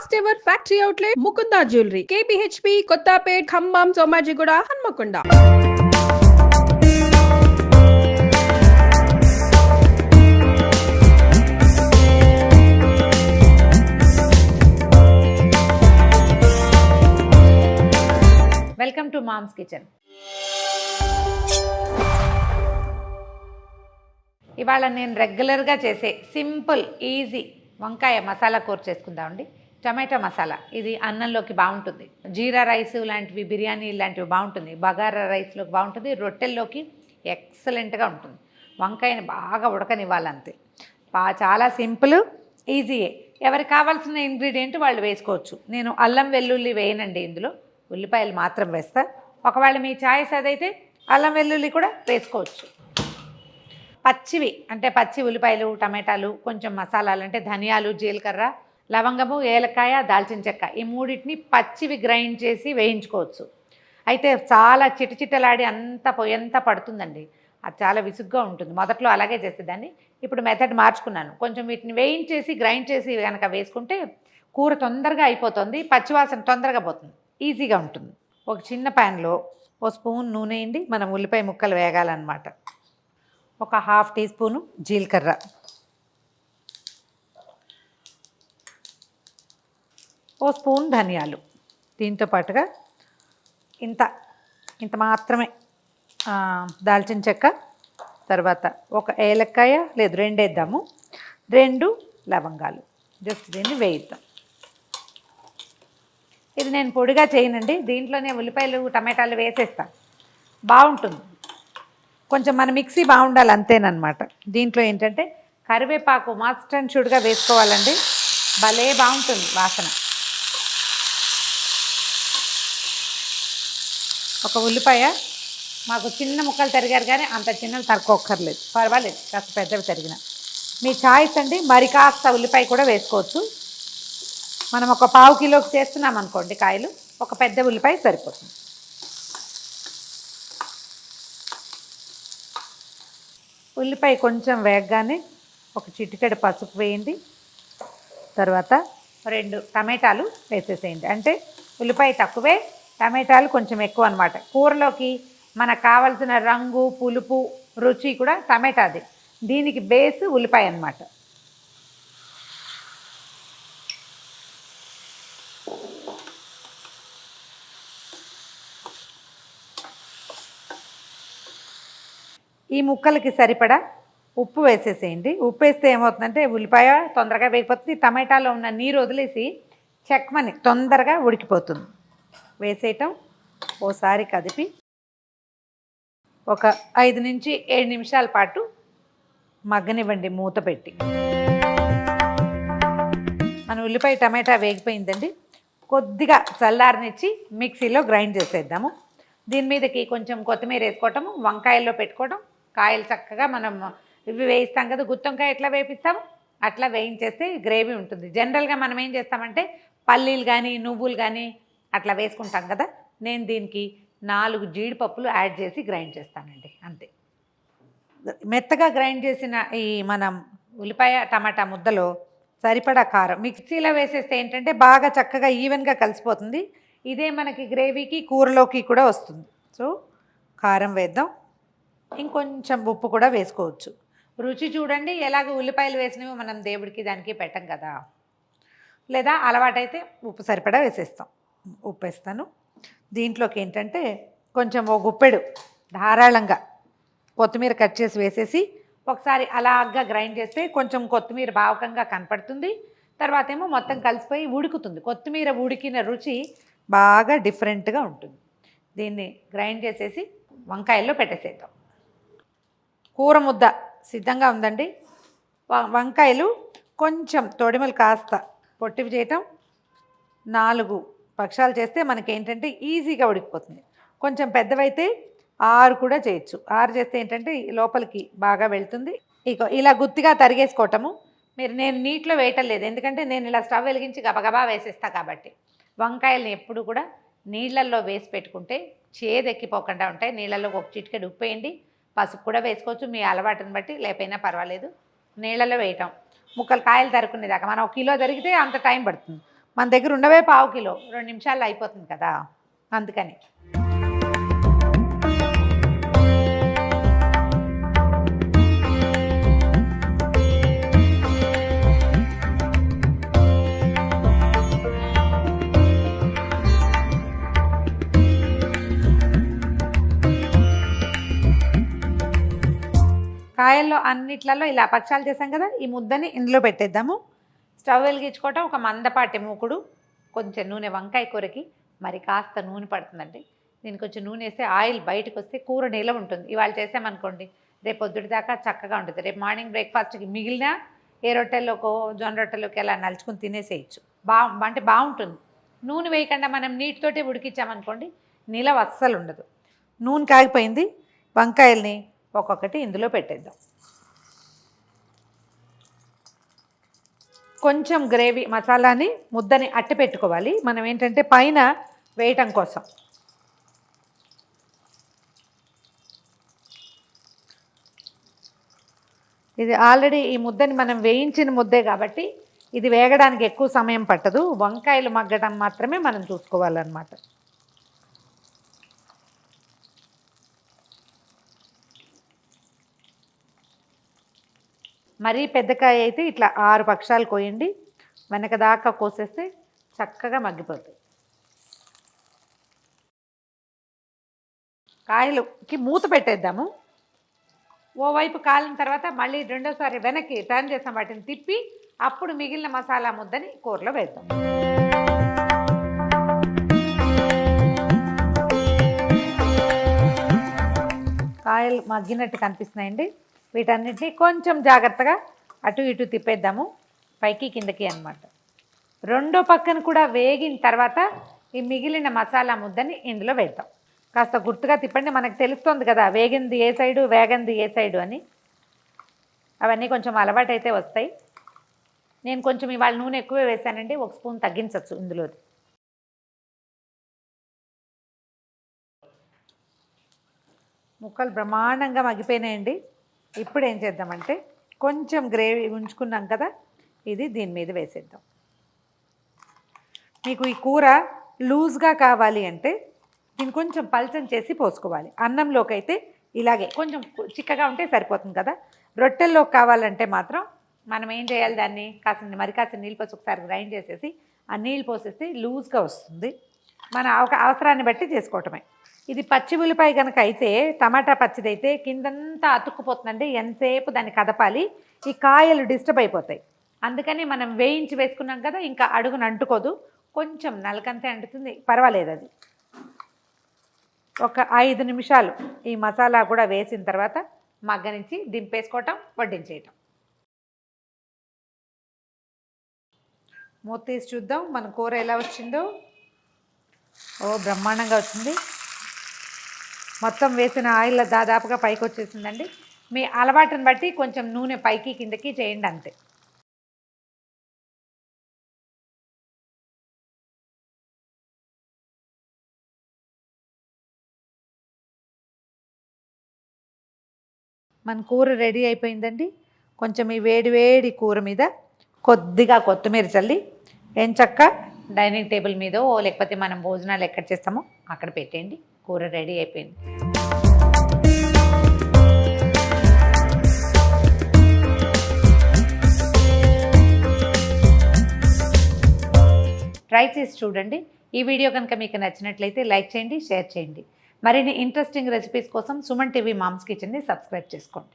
First ever factory outlet Mukunda jewellery KPHB Kothapet Khammam Somajiguda Hanmakonda. Welcome to mom's kitchen. ఇవాళ నేను రెగ్యులర్గా చేసే సింపుల్ ఈజీ వంకాయ మసాలా కూర చేసుకుందామండి. టమాటా మసాలా ఇది అన్నంలోకి బాగుంటుంది, జీరా రైస్ లాంటివి, బిర్యానీ లాంటివి బాగుంటుంది, బగారా రైస్లోకి బాగుంటుంది, రొట్టెల్లోకి ఎక్సలెంట్గా ఉంటుంది. వంకాయని బాగా ఉడకనివ్వాలంతే. చాలా సింపుల్ ఈజీయే. ఎవరికి కావాల్సిన ఇంగ్రీడియంట్ వాళ్ళు వేసుకోవచ్చు. నేను అల్లం వెల్లుల్లి వేయనండి, ఇందులో ఉల్లిపాయలు మాత్రం వేస్తా. ఒకవేళ మీ చాయిస్ అదైతే అల్లం వెల్లుల్లి కూడా వేసుకోవచ్చు. పచ్చివి అంటే పచ్చి ఉల్లిపాయలు, టమాటాలు, కొంచెం మసాలాలు అంటే ధనియాలు, జీలకర్ర, లవంగము, ఏలకాయ, దాల్చిన చెక్క, ఈ మూడింటిని పచ్చివి గ్రైండ్ చేసి వేయించుకోవచ్చు. అయితే చాలా చిటచిటలాడి అంత పొయ్యంతా పడుతుందండి, అది చాలా విసుగ్గా ఉంటుంది. మొదట్లో అలాగే చేసేదాన్ని, ఇప్పుడు మెథడ్ మార్చుకున్నాను. కొంచెం వీటిని వేయించేసి గ్రైండ్ చేసి కనుక వేసుకుంటే కూర తొందరగా అయిపోతుంది, పచ్చివాసన తొందరగా పోతుంది, ఈజీగా ఉంటుంది. ఒక చిన్న ప్యాన్లో ఓ స్పూన్ నూనె వేయండి. మనం ఉల్లిపాయ ముక్కలు వేగాలన్నమాట. ఒక హాఫ్ టీ స్పూను జీలకర్ర, ఓ స్పూన్ ధనియాలు, దీంతో పాటుగా ఇంత మాత్రమే దాల్చిన చెక్క, తర్వాత ఒక ఏలక్కాయ లేదు 2 వేద్దాము, 2 లవంగాలు. జస్ట్ దీన్ని వేయిద్దాం. ఇది నేను పొడిగా చేయనండి, దీంట్లోనే ఉల్లిపాయలు టమాటాలు వేసేస్తాను, బాగుంటుంది. కొంచెం మన మిక్సీ బాగుండాలి అంతేనమాట. దీంట్లో ఏంటంటే కరివేపాకు మస్ట్ అండ్ షుడ్గా వేసుకోవాలండి, భలే బాగుంటుంది వాసన. ఒక ఉల్లిపాయ మాకు చిన్న ముక్కలు తరిగారు, కానీ అంత చిన్నవి తరుక్కోక్కర్లేదు, పర్వాలేదు, కాస్త పెద్దవి తరిగిన మీ చాయిస్ అండి. మరి కాస్త ఉల్లిపాయ కూడా వేసుకోవచ్చు. మనం ఒక 1/4 కిలోకి చేస్తున్నాం అనుకోండి కాయలు, ఒక పెద్ద ఉల్లిపాయ సరిపోతుంది. ఉల్లిపాయ కొంచెం వేగగానే ఒక చిటికెడు పసుపు వేయండి. తర్వాత 2 టమాటాలు వేసేసేయండి. అంటే ఉల్లిపాయ తక్కువే, టమాటాలు కొంచెం ఎక్కువ అన్నమాట. కూరలోకి మనకు కావలసిన రంగు, పులుపు, రుచి కూడా టమాటాది. దీనికి బేస్ ఉల్లిపాయ అన్నమాట. ఈ ముక్కలకి సరిపడా ఉప్పు వేసేసేయండి. ఉప్పు వేస్తే ఏమవుతుందంటే ఉల్లిపాయ తొందరగా వేగిపోతుంది, టమాటాలో ఉన్న నీరు వదిలేసి చెక్కమని తొందరగా ఉడికిపోతుంది. వేసేయటం, ఓసారి కదిపి ఒక 5 నుంచి 7 నిమిషాల పాటు మగ్గనివ్వండి మూత పెట్టి. మన ఉల్లిపాయ టమాటా వేగిపోయిందండి, కొద్దిగా చల్లారనిచ్చి మిక్సీలో గ్రైండ్ చేసేద్దాము. దీని మీదకి కొంచెం కొత్తిమీర వేసుకోవటము, వంకాయల్లో పెట్టుకోవటం. కాయలు చక్కగా మనం ఇవి వేయిస్తాం కదా, గుత్తొంకాయ ఎట్లా వేపిస్తాము అట్లా వేయించేస్తే గ్రేవీ ఉంటుంది. జనరల్గా మనం ఏం చేస్తామంటే పల్లీలు కానీ నువ్వులు కానీ అట్లా వేసుకుంటాం కదా, నేను దీనికి 4 జీడిపప్పులు యాడ్ చేసి గ్రైండ్ చేస్తానండి, అంతే. మెత్తగా గ్రైండ్ చేసిన ఈ మనం ఉల్లిపాయ టమాటా ముద్దలో సరిపడా కారం మిక్సీలో వేసేస్తే ఏంటంటే బాగా చక్కగా ఈవెన్గా కలిసిపోతుంది. ఇదే మనకి గ్రేవీకి కూరలోకి కూడా వస్తుంది. సో కారం వేద్దాం, ఇంకొంచెం ఉప్పు కూడా వేసుకోవచ్చు. రుచి చూడండి, ఎలాగ ఉల్లిపాయలు వేసినవి మనం దేవుడికి దానికి పెట్టం కదా, లేదా అలవాటైతే ఉప్పు సరిపడా వేసేస్తాం. ఉప్పు వేస్తాను. దీంట్లోకి ఏంటంటే కొంచెం ఓ గుప్పెడు ధారాళంగా కొత్తిమీర కట్ చేసి వేసేసి ఒకసారి అలాగా గ్రైండ్ చేస్తే కొంచెం కొత్తిమీర భావకంగా కనపడుతుంది. తర్వాత ఏమో మొత్తం కలిసిపోయి ఉడుకుతుంది. కొత్తిమీర ఉడికిన రుచి బాగా డిఫరెంట్గా ఉంటుంది. దీన్ని గ్రైండ్ చేసేసి వంకాయల్లో పెట్టేసేద్దాం. కూర ముద్ద సిద్ధంగా ఉందండి. వంకాయలు కొంచెం తొడిమలు కాస్త పొట్టివి చేయటం, 4 పక్షాలు చేస్తే మనకి ఏంటంటే ఈజీగా ఉడికిపోతుంది. కొంచెం పెద్దవైతే 6 కూడా చేయొచ్చు. 6 చేస్తే ఏంటంటే లోపలికి బాగా వెళ్తుంది. ఇక ఇలా గుత్తిగా తరిగేసుకోవటము. నేను నీటిలో వేయటం లేదు, ఎందుకంటే నేను ఇలా స్టవ్ వెలిగించి గబగబా వేసేస్తా కాబట్టి. వంకాయల్ని ఎప్పుడు కూడా నీళ్ళల్లో వేసి పెట్టుకుంటే చేదెక్కిపోకుండా ఉంటాయి. నీళ్ళల్లో ఒక చిటికెడు ఉప్పు వేయండి, పసుపు కూడా వేసుకోవచ్చు, మీ అలవాటుని బట్టి, లేకపోయినా పర్వాలేదు. నీళ్ళలో వేయటం, ముక్కలు కాయలు తరుకునేదాకా. మనం 1 కిలో తరిగితే అంత టైం పడుతుంది. మన దగ్గర ఉన్నవే పావు కిలో, 2 నిమిషాల్లో అయిపోతుంది కదా, అందుకని. కాయల్లో అన్నిట్లలో ఇలా పక్షాలు చేసాం కదా, ఈ ముద్దని ఇందులో పెట్టేద్దాము. స్టవ్ వెలిగించుకోవటం, ఒక మందపాటి మూకుడు, కొంచెం నూనె, వంకాయ కూరకి మరి కాస్త నూనె పడుతుందండి. దీనికి కొంచెం నూనె వేస్తే ఆయిల్ బయటకు వస్తే కూర నిలవ ఉంటుంది. ఇవాళ చేసామనుకోండి రేపు పొద్దుటి దాకా చక్కగా ఉంటుంది. రేపు మార్నింగ్ బ్రేక్ఫాస్ట్కి మిగిలిన ఏ రొట్టెల్లోకో జొన్న రొట్టెలోకి అలా నలుచుకుని తినేసేయచ్చు. అంటే బాగుంటుంది. నూనె వేయకుండా మనం నీటితోటి ఉడికించామనుకోండి నిలవ అస్సలు ఉండదు. నూనె కాగిపోయింది. వంకాయల్ని ఒక్కొక్కటి ఇందులో పెట్టేద్దాం. కొంచెం గ్రేవీ మసాలాని ముద్దని అట్టి పెట్టుకోవాలి మనం, ఏంటంటే పైన వేయటం కోసం. ఇది ఆల్రెడీ ఈ ముద్దని మనం వేయించిన ముద్దే కాబట్టి ఇది వేగడానికి ఎక్కువ సమయం పట్టదు. వంకాయలు మగ్గడం మాత్రమే మనం చూసుకోవాలన్నమాట. మరీ పెద్దకాయ అయితే ఇట్లా 6 పక్షాలు కోయండి, వెనక దాకా కోసేస్తే చక్కగా మగ్గిపోతాయి. కాయలకి మూత పెట్టేద్దాము. ఓవైపు కాలిన తర్వాత మళ్ళీ రెండోసారి వెనక్కి టర్న్ చేసాం, వాటిని తిప్పి అప్పుడు మిగిలిన మసాలా ముద్దని కూరలో వేద్దాం. కాయలు మగ్గినట్టు కనిపిస్తున్నాయండి. వీటన్నిటిని కొంచెం జాగ్రత్తగా అటు ఇటు తిప్పేద్దాము, పైకి కిందకి అన్నమాట. రెండో పక్కన కూడా వేగిన తర్వాత ఈ మిగిలిన మసాలా ముద్దని ఇందులో వేద్దాం. కాస్త గుర్తుగా తిప్పండి, మనకు తెలుస్తుంది కదా వేగింది ఏ సైడు వేగంది ఏ సైడు అని. అవన్నీ కొంచెం అలవాటు అయితే వస్తాయి. నేను కొంచెం ఇవాళ నూనె ఎక్కువే వేసానండి, 1 స్పూన్ తగ్గించవచ్చు ఇందులోది. ముక్కలు బ్రహ్మాండంగా మగ్గిపోయినాయండి. ఇప్పుడు ఏం చేద్దామంటే కొంచెం గ్రేవీ ఉంచుకున్నాం కదా, ఇది దీని మీద వేసేద్దాం. మీకు ఈ కూర లూజ్గా కావాలి అంటే దీన్ని కొంచెం పల్చం చేసి పోసుకోవాలి. అన్నంలోకి అయితే ఇలాగే కొంచెం చిక్కగా ఉంటే సరిపోతుంది కదా. రొట్టెల్లోకి కావాలంటే మాత్రం మనం ఏం చేయాలి, దాన్ని కాసిన నీళ్ళు పోసి ఒకసారి గ్రైండ్ చేసేసి ఆ నీళ్ళు పోసేస్తే లూజ్గా వస్తుంది. మన అవసరాన్ని బట్టి చేసుకోవటమే. ఇది పచ్చి ఉల్లిపాయ కనుక అయితే, టమాటా పచ్చిది అయితే కిందంతా అతుక్కుపోతుందండి, ఎంతసేపు దాన్ని కదపాలి, ఈ కాయలు డిస్టర్బ్ అయిపోతాయి. అందుకని మనం వేయించి వేసుకున్నాం కదా, ఇంకా అడుగున అంటుకోదు, కొంచెం నలకంతే అంటుతుంది, పర్వాలేదు. అది ఒక 5 నిమిషాలు ఈ మసాలా కూడా వేసిన తర్వాత మగ్గనించి దింపేసుకోవటం, వడ్డించేయటం. మూత తీసి చూద్దాం మన కూర ఎలా వచ్చిందో. ఓ బ్రహ్మాండంగా వచ్చింది. మొత్తం వేసిన ఆయిల్ దాదాపుగా పైకి వచ్చేసిందండి. మీ అలవాటుని బట్టి కొంచెం నూనె పైకి కిందకి చేయండి అంతే. మన కూర రెడీ అయిపోయిందండి. కొంచెం ఈ వేడి వేడి కూర మీద కొద్దిగా కొత్తిమీర చల్లి ఎంచక్కా డైనింగ్ టేబుల్ మీదో లేకపోతే మనం భోజనాలు ఎక్కడ చేస్తామో అక్కడ పెట్టేయండి. కూర రెడీ అయిపోయింది. ట్రై చేసి చూడండి. ఈ వీడియో కనుక మీకు నచ్చినట్లయితే లైక్ చేయండి, షేర్ చేయండి. మరిన్ని ఇంట్రెస్టింగ్ రెసిపీస్ కోసం సుమన్ టీవీ మామ్స్ కిచెన్ని సబ్స్క్రైబ్ చేసుకోండి.